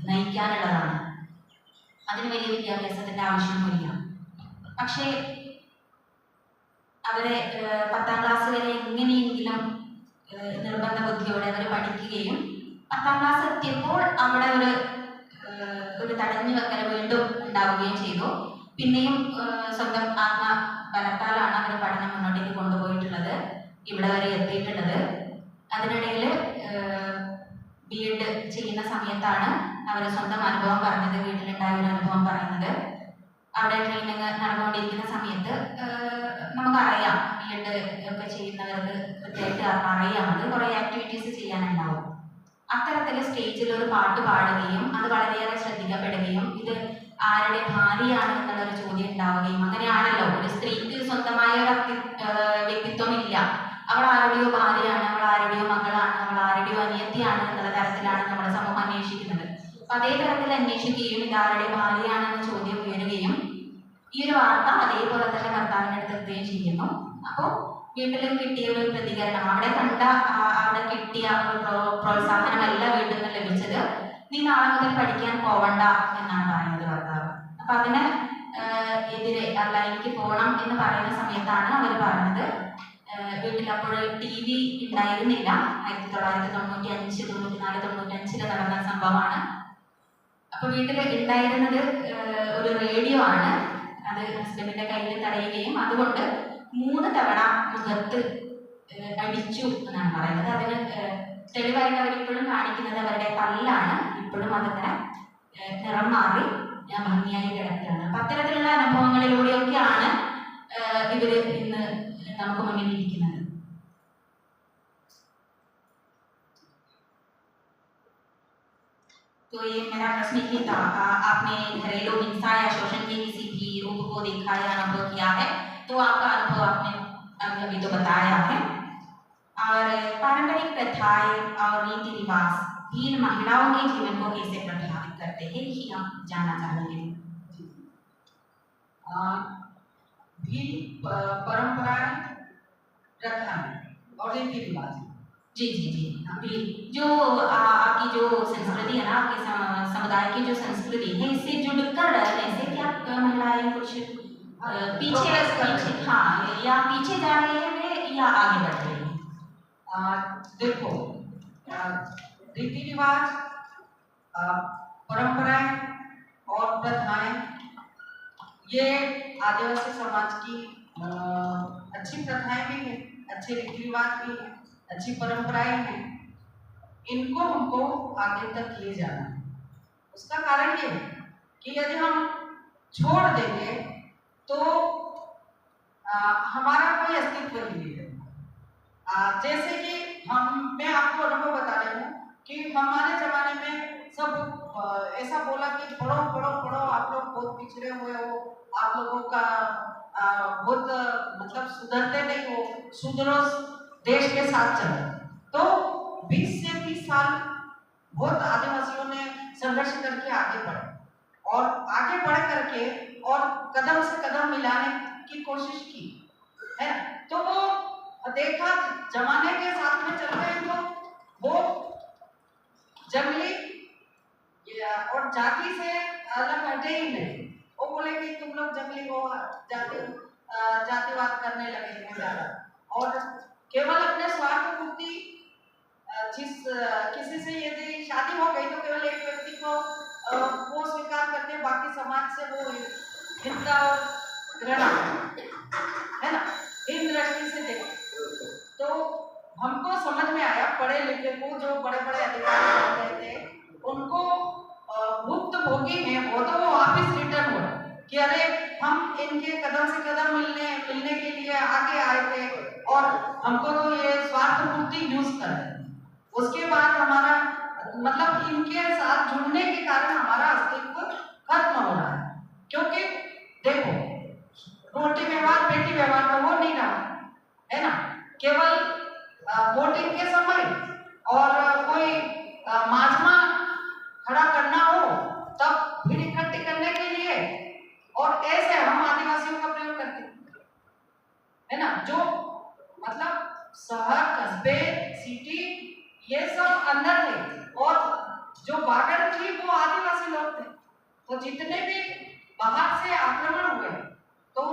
നയിക്കാനുള്ളതാണ്, അതിന് വലിയ വിദ്യാഭ്യാസത്തിൻ്റെ ആവശ്യമൊന്നുമില്ല. പക്ഷേ അവരെ 10ാം ക്ലാസ് വരെ എങ്ങനെയെങ്കിലും നിർബന്ധ ബുദ്ധിയോടെ അവർ പഠിക്കുകയും 10ാം ക്ലാസ് എത്തിയപ്പോൾ അവിടെ ഒരു തടഞ്ഞു വെക്കൽ വീണ്ടും ഉണ്ടാവുകയും ചെയ്തു. പിന്നെയും സ്വന്തം ആത്മബലത്താലാണ് അവർ പഠനം മുന്നോട്ടേക്ക് കൊണ്ടുപോയിട്ടുള്ളത്, ഇവിടെ വരെ എത്തിയിട്ടുള്ളത്. അതിനിടയിൽ B.Ed ചെയ്യുന്ന സമയത്താണ് അവർ സ്വന്തം അനുഭവം പറഞ്ഞത്, വീട്ടിലുണ്ടായ ഒരു അനുഭവം പറയുന്നത്. അവിടെ ട്രെയിനിങ് നടന്നുകൊണ്ടിരിക്കുന്ന സമയത്ത് നമുക്കറിയാം, B.Ed ഒക്കെ ചെയ്യുന്നവർക്ക് കൃത്യമായിട്ട് അറിയാം, അത് കുറേ ആക്ടിവിറ്റീസ് ചെയ്യാനുണ്ടാവും. അത്തരത്തിൽ സ്റ്റേജിൽ ഒരു പാട്ട് പാടുകയും അത് വളരെയേറെ ശ്രദ്ധിക്കപ്പെടുകയും ഇത് ആരുടെ ഭാര്യയാണ് എന്നുള്ളൊരു ചോദ്യം ഉണ്ടാവുകയും, അങ്ങനെയാണല്ലോ ഒരു സ്ത്രീക്ക് സ്വന്തമായ ഒരു വ്യക്തിത്വം ഇല്ല, അവൾ ആരുടെയോ ഭാര്യയാണ്, അവൾ ആരുടെയോ മകളാണ്, അവൾ ആരുടെയോ അനിയത്തിയാണ് എന്നുള്ള തരത്തിലാണ് നമ്മുടെ സമൂഹം അന്വേഷിക്കുന്നത്. അപ്പൊ അതേ തരത്തിൽ അന്വേഷിക്കുകയും ഇത് ആരുടെ ഭാര്യയാണെന്ന ചോദ്യം ഉയരുകയും ഈ ഒരു വാർത്ത അതേപോലെ തന്നെ ഭർത്താവിൻ്റെ അടുത്ത് എത്തുകയും ചെയ്യുന്നു. അപ്പോൾ വീട്ടിൽ കിട്ടിയ ഒരു പ്രതികരണം, അവിടെ കിട്ടിയ ഒരു പ്രോത്സാഹനമല്ല വീട്ടിൽ നിന്ന് ലഭിച്ചത്, നീ നാളെ മുതൽ പഠിക്കാൻ പോവണ്ട എന്നാണ് പറയുന്നത് ഭർത്താവ്. അപ്പൊ അതിന് എതിരെ അല്ല, എനിക്ക് പോകണം എന്ന് പറയുന്ന സമയത്താണ് അവർ പറഞ്ഞത്, വീട്ടിൽ അപ്പോൾ TV ഉണ്ടായിരുന്നില്ല. 1995, 94, 95 നടന്ന സംഭവമാണ്. അപ്പൊ വീട്ടിൽ ഉണ്ടായിരുന്നത് ഒരു റേഡിയോ ആണ്, അത് ഹസ്ബൻഡിന്റെ കയ്യിൽ തടയുകയും അതുകൊണ്ട് 3 തവണ മുഖത്ത് അടിച്ചു എന്നാണ് പറയുന്നത്. അതിന് തെളിവായിട്ട് അവരിപ്പോഴും കാണിക്കുന്നത് അവരുടെ തല്ലാണ്. ഇപ്പോഴും അതിങ്ങനെ നിറം മാറി ഭംഗിയായി കിടക്കുകയാണ്. അപ്പൊ അത്തരത്തിലുള്ള അനുഭവങ്ങളിലൂടെയൊക്കെയാണ് ഇവര് ഇന്ന് നമുക്ക് മുന്നിൽ ഇരിക്കുന്നത്. तो ये मेरा प्रश्न ही था, आपने घरेलू हिंसा या शोषण के किसी भी रूप को देखा या अनुभव किया है? तो आपका अनुभव आपने अभी तो बताया है। और पारंपरिक प्रथाएं और रीति रिवाज वीर महिलाओं के जीवन को कैसे प्रभावित करते हैं, ये हम जानना चाहेंगे। भी परंपराएं, प्रथाएं और रीति रिवाज, जी जी जी, अभी जो आपकी जो संस्कृति है ना, आपके समुदाय की जो संस्कृति है, इससे जुड़कर रहने से क्या महिलाएं कुछ पीछे हाँ या पीछे जा रही है या आगे बढ़ रही है? देखो, रीति रिवाज, परंपराएं और प्रथाएं, ये आदिवासी समाज की अच्छी प्रथाएं भी हैं, अच्छे रीति रिवाज भी हैं, अच्छी परंपराएं हैं। इनको हमको आगे तक ले जाना है। उसका कारण ये है कि यदि हम छोड़ देंगे तो हमारा कोई अस्तित्व ही नहीं रहेगा। जैसे कि मैं आपको अनुभव बता रही हूँ कि हमारे जमाने में सब ऐसा बोला कि पढ़ो पढ़ो पढ़ो, आप लोग बहुत पिछड़े हुए हो, आप लोगों का बहुत मतलब सुधरते नहीं हो, सुधरो, देश के साथ चलो। तो 20 से 30 साल बहुत आदिवासियों ने संघर्ष करके आगे बढ़े और आगे बढ़ करके और कदम से कदम मिलाने की कोशिश की है ना। तो वो देखा जमाने के साथ में चल रहे हैं, तो वो जंगली और जाति से अलग हटे ही नहीं। वो बोले कि तुम लोग जंगली हो, जातिवाद करने लगे हैं ज्यादा और केवल अपने स्वार्थ पूर्ति किसी से यदि शादी हो गई तो केवल एक व्यक्ति को वो स्वीकार करते हैं, बाकी समाज से वो हिंसा और घृणा है ना, इन दृष्टि से देखो। तो हमको समझ में आया, पढ़े लिखे को जो बड़े बड़े अधिकारी बन रहे थे उनको भुक्त भोगी हैं वो, तो वो वापिस रिटर्न हुए कि अरे हम इनके कदम से कदम मिलने के लिए आगे आए थे और हमको तो ये स्वार्थ पूर्ति यूज कर रहे हैं। उसके बाद हमारा मतलब इनके साथ जुड़ने के कारण हमारा अस्तित्व खत्म हो रहा है, क्योंकि देखो रोटी व्यवहार बेटी व्यवहार तो हो नहीं रहा है ना। केवल वोटिंग के समय और कोई माजमा खड़ा करना हो तब भीड़ इकट्ठी करने के लिए, और ऐसे हम आदिवासियों का प्रयोग करते है ना। जो मतलब शहर कस्बे सिटी ये सब अंदर थे और जो बागड़ थी वो आदिवासी लोग थे। तो जितने भी बाहर से आक्रमण हुए तो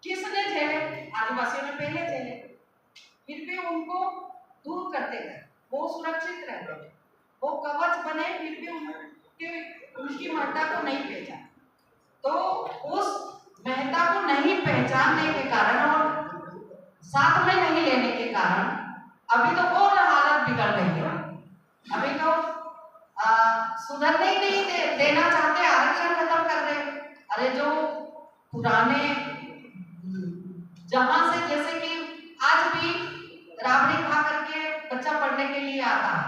किसने झेले? आदिवासियों ने पहले झेले, फिर भी उनको दूर करते गए, वो सुरक्षित रहते थे, वो कवच बने, फिर भी उनकी महत्ता को नहीं पहचाना। तो उस महत्ता को नहीं पहचानने के कारण और साथ में नहीं लेने के कारण अभी तो और हालत बिगड़ गई है। अभी तो सुधरने ही नहीं देना चाहते, आरक्षण खत्म कर रहे। अरे जो पुराने जहां से जैसे कि आज भी राबड़ी खा करके बच्चा पढ़ने के लिए आता है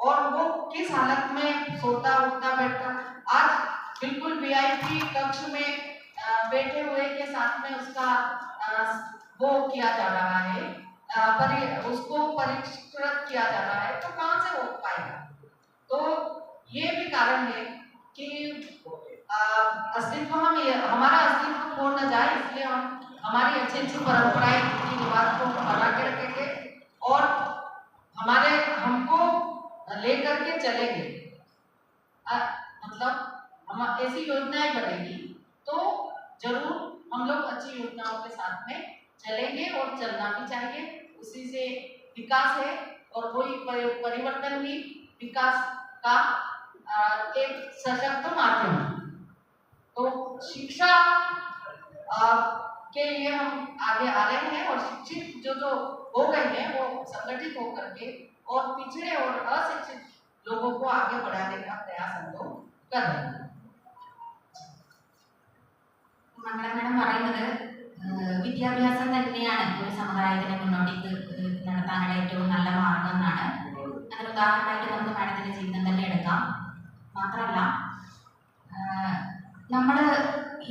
और वो किस हालत में सोता उठता बैठता, आज बिल्कुल वीआईपी कक्ष में बैठे हुए के साथ में उसका वो किया जा रहा है, उसको परिष्कृत किया जा रहा है, तो कहाँ से हो पाएगा? तो ये भी कारण है कि अस्तित्व हमारा अस्तित्व खो न जाए, इसलिए हम हमारी अच्छी अच्छी परंपराएं रीति रिवाज को बना के रखेंगे और हमको लेकर के चलेंगे। मतलब हम ऐसी योजनाएं बनेगी तो जरूर हम लोग अच्छी योजनाओं के साथ में चलेंगे और चलना भी चाहिए। उसी से विकास है और वही परिवर्तन भी विकास का एक सशक्त माध्यम है। तो शिक्षा के लिए हम आगे आ रहे हैं और शिक्षित जो हो गए हैं वो संगठित होकर के और पिछड़े और अशिक्षित लोगों को आगे बढ़ाने का प्रयास हम लोग कर रहे हैं। മംഗള മാഡം പറയുന്നത് വിദ്യാഭ്യാസം തന്നെയാണ് ഒരു സമുദായത്തിനെ മുന്നോട്ടേക്ക് നടത്താനുള്ള ഏറ്റവും നല്ല മാർഗം എന്നാണ്. അതിന് ഉദാഹരണമായിട്ട് നമുക്ക് മാഡത്തിൻ്റെ ജീവിതം തന്നെ എടുക്കാം. മാത്രമല്ല നമ്മൾ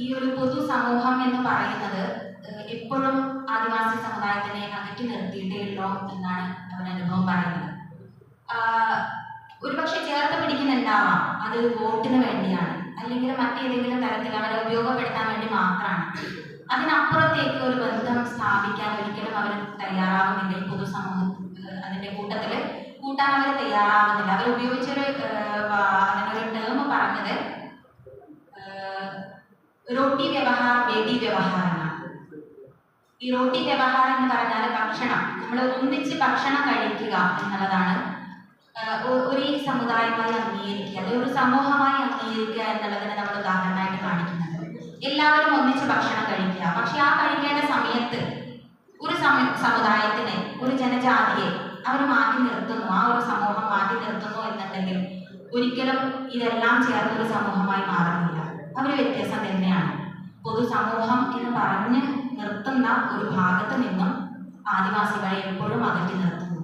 ഈ ഒരു പൊതുസമൂഹം എന്ന് പറയുന്നത് എപ്പോഴും ആദിവാസി സമുദായത്തിനെ അകറ്റി നിർത്തിയിട്ടേ ഉള്ളൂ എന്നാണ് അവരനുഭവം പറയുന്നത്. ഒരുപക്ഷെ ചേർത്ത് പിടിക്കുന്നുണ്ടാവാം, അത് വോട്ടിന് വേണ്ടിയാണ് അല്ലെങ്കിൽ മറ്റേതെങ്കിലും തരത്തിൽ അവരെ ഉപയോഗപ്പെടുത്താൻ വേണ്ടി മാത്രമാണ്. അതിനപ്പുറത്തേക്ക് ഒരു ബന്ധം സ്ഥാപിക്കാൻ ഒരിക്കലും അവർ തയ്യാറാവുന്നില്ല. ഈ പൊതുസമൂഹം അതിൻ്റെ കൂട്ടത്തിൽ കൂട്ടാൻ അവർ തയ്യാറാവുന്നില്ല. അവർ ഉപയോഗിച്ചൊരു അതിനൊരു ടേം പറഞ്ഞത് റോട്ടി വ്യവഹാർ ബേട്ടി വ്യവഹാർ എന്നാണ്. ഈ റോട്ടി വ്യവഹാർ എന്ന് പറഞ്ഞാൽ ഭക്ഷണം, നമ്മൾ ഒന്നിച്ച് ഭക്ഷണം കഴിക്കുക എന്നുള്ളതാണ് ഒരു സമുദായമായി അംഗീകരിക്കുക, അത് ഒരു സമൂഹമായി അംഗീകരിക്കുക എന്നുള്ളതിനെ നമ്മൾ ഉദാഹരണമായിട്ട് കാണിക്കുന്നത്. എല്ലാവരും ഒന്നിച്ച് ഭക്ഷണം കഴിക്കുക, പക്ഷെ ആ കഴിക്കേണ്ട സമയത്ത് ഒരു സമുദായത്തിനെ, ഒരു ജനജാതിയെ അവർ മാറ്റി നിർത്തുന്നു, ആ ഒരു സമൂഹം മാറ്റി നിർത്തുന്നു എന്നുണ്ടെങ്കിൽ ഒരിക്കലും ഇതെല്ലാം ചേർന്നൊരു സമൂഹമായി മാറുന്നില്ല. അവർ വ്യത്യസ്തം തന്നെയാണ്. പൊതുസമൂഹം എന്ന് പറഞ്ഞ് നിർത്തുന്ന ഒരു ഭാഗത്ത് നിന്നും ആദിവാസികളെ എപ്പോഴും അകറ്റി നിർത്തുന്നു.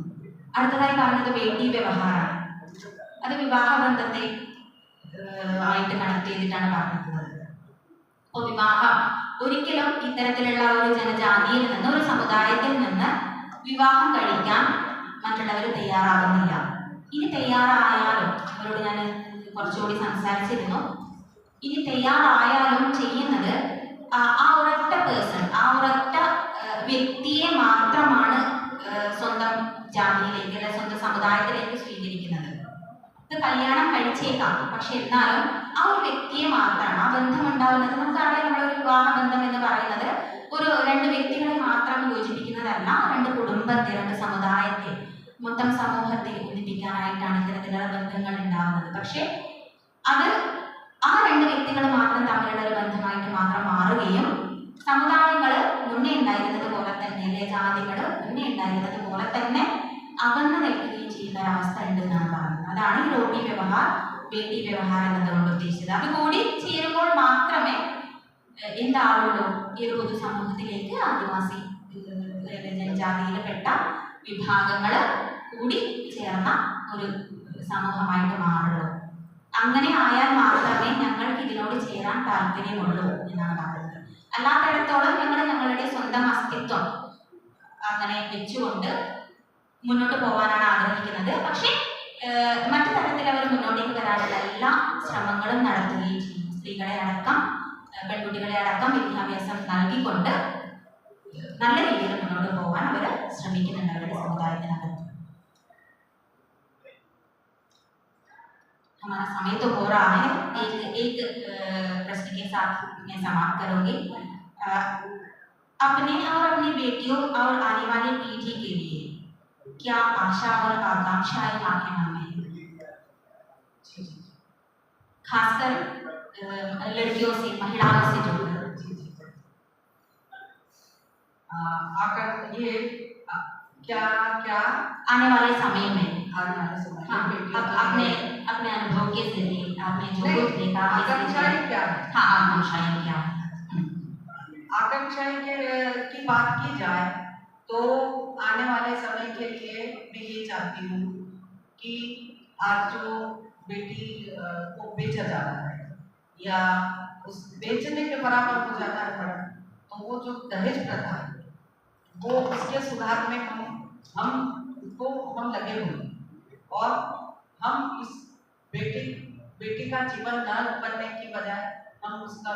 അടുത്തതായി പറഞ്ഞത് ബേട്ടി വ്യവഹാരമാണ്. അത് വിവാഹബന്ധത്തെ ആയിട്ട് കണക്ട് ചെയ്തിട്ടാണ് പറഞ്ഞിട്ടുള്ളത്. അപ്പോൾ വിവാഹം ഒരിക്കലും ഇത്തരത്തിലുള്ള ഒരു ജനജാതിയിൽ നിന്ന്, ഒരു സമുദായത്തിൽ നിന്ന് വിവാഹം കഴിക്കാൻ മറ്റുള്ളവർ തയ്യാറാകുന്നില്ല. ഇനി തയ്യാറായാലും, അവരോട് ഞാൻ കുറച്ചുകൂടി സംസാരിച്ചിരുന്നു, ഇനി തയ്യാറായാലും ചെയ്യുന്നത് ആ ഒരൊറ്റ പേഴ്സൺ, ആ ഒരൊറ്റ വ്യക്തിയെ മാത്രമാണ് സ്വന്തം ജാതിയിലേക്ക് അല്ലെങ്കിൽ സ്വന്തം സമുദായത്തിലേക്ക് സ്വീകരിക്കുന്നത്. ഇത് കല്യാണം കഴിച്ചേക്കാം, പക്ഷെ എന്നാലും ആ ഒരു വ്യക്തിയെ മാത്രമാണ്. ആ ബന്ധം ഉണ്ടാവുന്നത് നമുക്കറിയാം. നമ്മളൊരു വിവാഹ ബന്ധം എന്ന് പറയുന്നത് ഒരു രണ്ട് വ്യക്തികളെ മാത്രം യോജിപ്പിക്കുന്നതല്ല, രണ്ട് കുടുംബത്തെ, രണ്ട് സമുദായത്തെ, മൊത്തം സമൂഹത്തെ പക്ഷേ അത് ആ രണ്ട് വ്യക്തികൾ മാത്രം തമ്മിലുള്ള ഒരു ബന്ധമായിട്ട് മാത്രം മാറുകയും സമുദായങ്ങൾ മുന്നേ ഉണ്ടായിരുന്നത് പോലെ തന്നെ അല്ലെ ജാതികൾ മുന്നേ ഉണ്ടായിരുന്നത് പോലെ തന്നെ അകന്നു നിൽക്കുകയും ചെയ്യുന്ന ഒരവസ്ഥ ഉണ്ട് എന്നാണ് പറയുന്നത്. അതാണ് ഈ റോട്ടി വ്യവഹാർ ബേട്ടി വ്യവഹാർ എന്നതുകൊണ്ട് ഉദ്ദേശിച്ചത്. അതുകൂടി ചേരുമ്പോൾ മാത്രമേ എന്താവുള്ളൂ, ഈ ഒരു പൊതുസമൂഹത്തിലേക്ക് ആദിവാസി ജനജാതിയിൽപ്പെട്ട വിഭാഗങ്ങൾ കൂടി ചേർന്ന ഒരു സമൂഹമായിട്ട് മാറുള്ളൂ. അങ്ങനെ ആയാൽ മാത്രമേ ഞങ്ങൾക്ക് ഇതിനോട് ചേരാൻ താല്പര്യമുള്ളൂ എന്നാണ് പറയുന്നത്. അല്ലാത്തിടത്തോളം ഞങ്ങൾ ഞങ്ങളുടെ സ്വന്തം അസ്തിത്വം അങ്ങനെ വെച്ചുകൊണ്ട് മുന്നോട്ട് പോകാനാണ് ആഗ്രഹിക്കുന്നത്. പക്ഷേ മറ്റു തരത്തിൽ അവർ മുന്നോട്ടേക്ക് വരാനുള്ള എല്ലാ ശ്രമങ്ങളും നടത്തുകയും ചെയ്യും. സ്ത്രീകളെ അടക്കം പെൺകുട്ടികളെ അടക്കം വിദ്യാഭ്യാസം നൽകിക്കൊണ്ട് നല്ല രീതിയിൽ മുന്നോട്ട് പോകാൻ അവർ ശ്രമിക്കുന്നുണ്ട് അവരുടെ സമുദായത്തിനകത്ത്. हमारा समय तो हो रहा है, एक प्रश्न के साथ मैं समाप्त करूंगी। अपने और अपनी बेटियों और आने वाली पीढ़ी के लिए क्या आशा और आकांक्षाएं आपके मन में है, खासकर लड़कियों से महिलाओं से जुड़कर? आकर ये क्या क्या आने वाले समय में आने वाले समय हाँ, अपने अपने अनुभव के जरिए आपने जो कुछ देखा आकांक्षाएं क्या है? हाँ, आकांक्षाएं क्या है? आकांक्षाएं की बात की जाए तो आने वाले समय के लिए मैं ये चाहती हूँ कि आज जो बेटी को बेचा जा रहा है या उस बेचने के बराबर हो जाता है मैडम, तो वो जो दहेज प्रथा है वो उसके सुधार में हम लगे हुए और हम इस बेटी का जीवन न बनने की बजाय हम उसका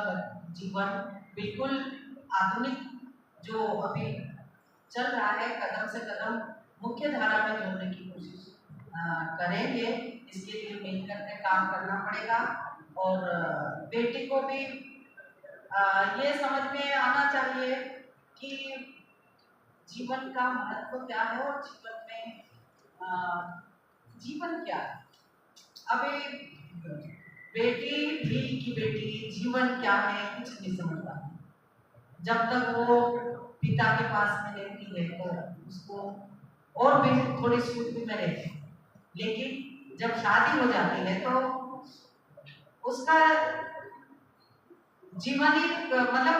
जीवन बिल्कुल आधुनिक जो अभी चल रहा है कदम से कदम मुख्य धारा में जोड़ने की कोशिश करेंगे। इसके लिए मिलकर के काम करना पड़ेगा और बेटी को भी ये समझ में आना चाहिए कि जीवन का महत्व क्या है और जीवन में जीवन क्या है। अभी बेटी भी की बेटी जीवन क्या है कुछ नहीं समझ पाती। जब तक वो पिता के पास में रहती है तो उसको और भी थोड़ी सुख में रहती है, लेकिन जब शादी हो जाती है तो उसका जीवन ही मतलब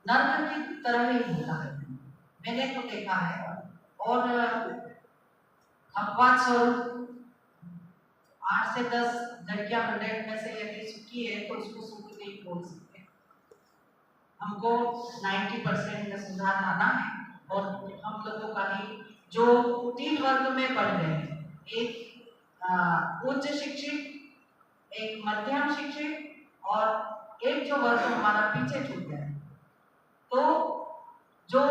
नर्क की तरह ही होता है। मैंने तो देखा है और अपवाद स्वरूप 8 से 10 लड़कियां 100 में से यदि सुखी है तो उसको सुख नहीं बोल सकते। हमको 90% में सुधार लाना है और हम लोगों का ही जो 3 वर्ग में बढ़ गए हैं, एक उच्च शिक्षित, एक मध्यम शिक्षित और एक जो वर्ग हमारा पीछे छूट गया है। तो जो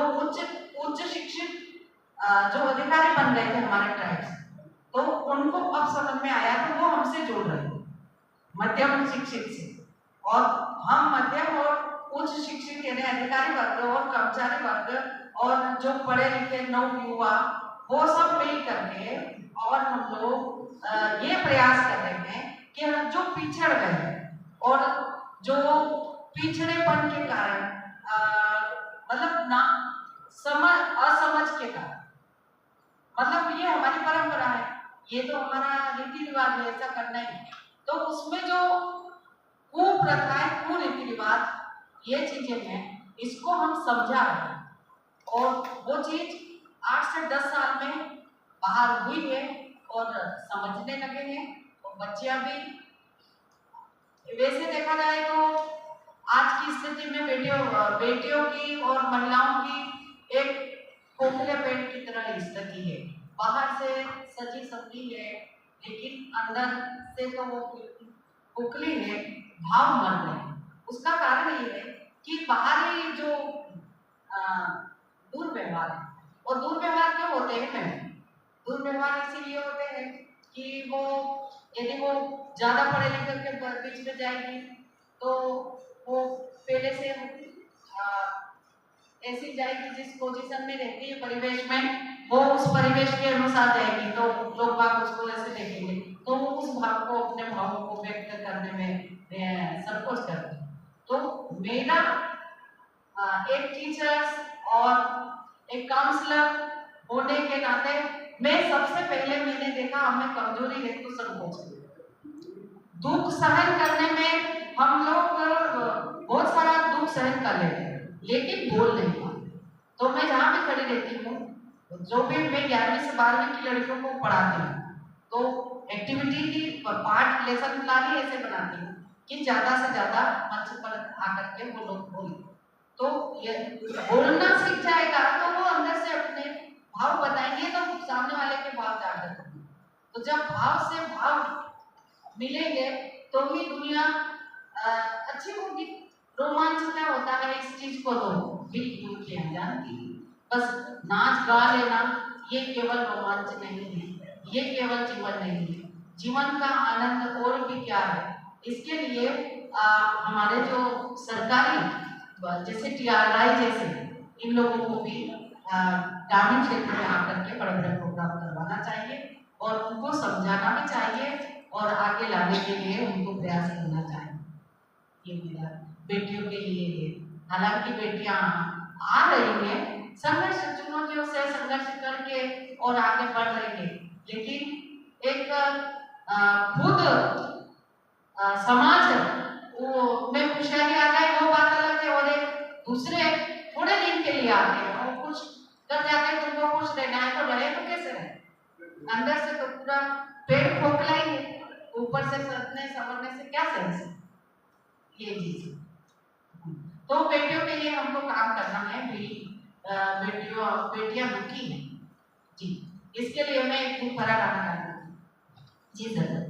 उच्च शिक्षित जो अधिकारी बन गए थे हमारे ट्राइब्स, तो उनको अब समझ में आया तो वो हमसे जुड़ रहे हैं मध्यम शिक्षित से, और हम मध्यम और उच्च शिक्षित यानी अधिकारी वर्ग और कर्मचारी वर्ग और जो पढ़े लिखे नव युवा वो सब मिल करके और हम लोग ये प्रयास कर रहे हैं कि जो पिछड़ गए और जो पिछड़ेपन के कारण मतलब ना असमझ के कारण, मतलब ये हमारी परंपरा है, ये तो हमारा रीति रिवाज है, ऐसा करना ही, तो उसमें जो कुप्रथाएं कुरीति रिवाज ये चीजें हैं इसको हम समझा रहे हैं और वो चीज 8 से 10 साल में बाहर हुई है और समझने लगे हैं और बच्चियां भी। वैसे देखा जाए तो आज की स्थिति में बेटियों की और महिलाओं की एक खोखले पेट की तरह स्थिति है। बाहर से सजी संवरी है लेकिन अंदर से तो वो खोखली है, भाव मर गए। उसका कारण ये है कि बाहरी जो दुर्व्यवहार है, और दुर्व्यवहार क्यों होते हैं मैम? दुर्व्यवहार इसीलिए होते हैं कि वो यदि वो ज्यादा पढ़े लिखे के बीच में जाएगी तो वो पहले से ऐसी जाएगी जिस पोजीशन में रहती है परिवेश में, वो उस परिवेश के अनुसार जाएगी, तो लोग बाग उसको ऐसे देखेंगे, तो वो उस भाव को, अपने भाव को व्यक्त करने में संकोच करते हैं। तो मेरा एक टीचर्स और एक काउंसलर होने के नाते मैं सबसे पहले मैंने देखा हमें कमजोरी है तो संकोच है। दुख सहन करने में हम लोग बहुत सारा दुख सहन कर लेते हैं, लेकिन बोल नहीं पाते। तो मैं जहाँ भी खड़ी रहती हूँ, जो भी मैं 11वीं से 12वीं की लड़कियों को पढ़ाती हूँ, तो एक्टिविटी की पार्ट लेसन प्लान ही ऐसे बनाती हूँ कि ज्यादा से ज्यादा मंच पर आकर के वो लोग बोले। तो ये बोलना सीख जाएगा तो वो अंदर से अपने भाव बताएंगे, तो सामने वाले के भाव जागृत होंगे। तो जब भाव से भाव मिलेंगे तो ही दुनिया अच्छी होगी। रोमांच क्या होता है इस चीज को तो बिल्कुल क्या जानती, बस नाच गा लेना ये केवल रोमांच नहीं है, ये केवल जीवन नहीं है। जीवन का आनंद और भी क्या है। इसके लिए हमारे जो सरकारी जैसे TRI जैसे इन लोगों को भी ग्रामीण क्षेत्र में आकर के बड़े बड़े प्रोग्राम करवाना चाहिए और उनको समझाना भी चाहिए और आगे लाने के लिए उनको प्रयास करना चाहिए। ये मेरा बेटियों के लिए है। हालांकि बेटियां आ रही हैं, संघर्ष चुनौतियों से संघर्ष करके और आगे बढ़ रही है, लेकिन एक खुद समाज वो में खुशहाली आ जाए वो बात अलग है, और एक दूसरे थोड़े दिन के लिए आते हैं और कुछ कर जाते हैं। तुमको खुश रहना है तो रहे, तो कैसे रहे? अंदर से तो पूरा पेड़ खोखला ही है, ऊपर से सड़ने संवरने से क्या सेंस है ये चीज। तो बेटियों के लिए हमको काम करना है भी। बेटियां दुखी हैं जी, इसके लिए मैं एक दुख भरा गाना गाना जी सर।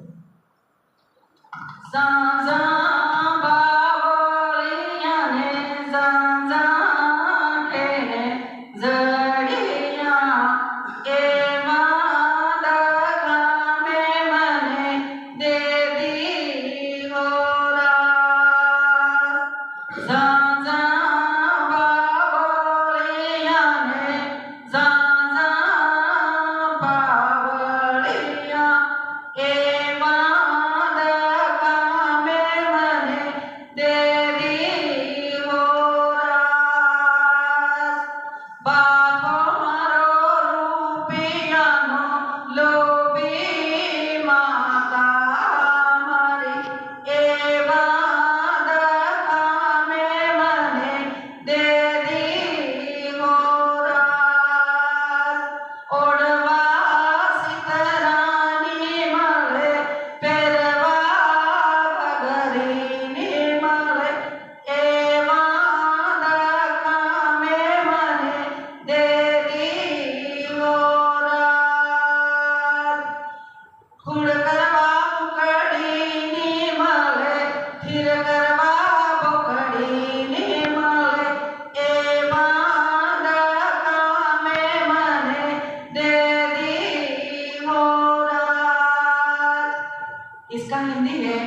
इसका हिंदी है,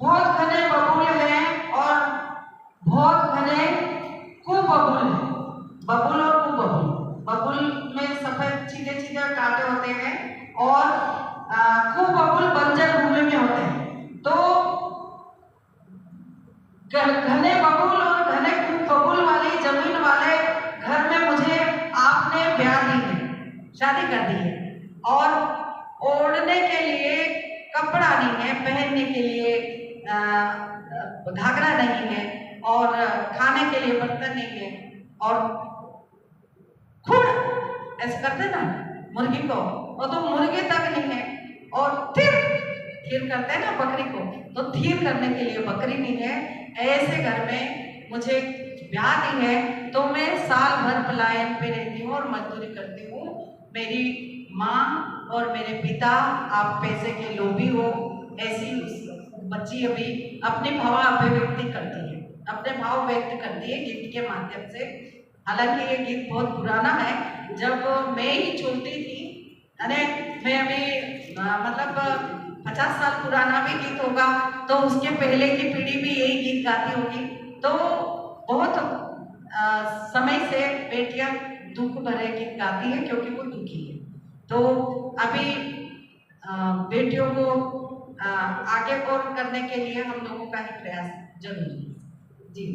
बहुत घने बबूल हैं और बहुत घने कुबबूल हैं। बबूल और कुबबूल, बबूल में सफेद सीधे सीधे कांटे होते हैं और कुबबूल बंजर भूमि में होते हैं। तो घने बबूल और घने कुबबूल वाली जमीन वाले घर में मुझे आपने ब्याह दी है, शादी कर दी है, और ओढ़ने के लिए कपड़ा नहीं है, पहनने के लिए घाघरा नहीं है, और खाने के लिए बर्तन नहीं है, और खुद ऐसे करते ना मुर्गी को, और तो मुर्गी तक नहीं है, और थिर करते हैं ना बकरी को, तो थिर करने के लिए बकरी नहीं है। ऐसे घर में मुझे ब्याह दी है, तो मैं साल भर पलायन पे रहती हूँ और मजदूरी करती हूँ। मेरी माँ और मेरे पिता आप पैसे के लोभी हो, ऐसी बच्ची अभी अपने भाव अभिव्यक्ति करती है, अपने भाव व्यक्त करती है गीत के माध्यम से। हालांकि ये गीत बहुत पुराना है, जब मैं ही छोटी थी, अरे मैं अभी मतलब 50 साल पुराना भी गीत होगा, तो उसके पहले की पीढ़ी भी यही गीत गाती होगी। तो बहुत समय से बेटियां दुख भरे गीत गाती है क्योंकि वो दुखी है। तो अभी बेटियों को आगे और करने के लिए हम लोगों का ही प्रयास जरूरी है। जी।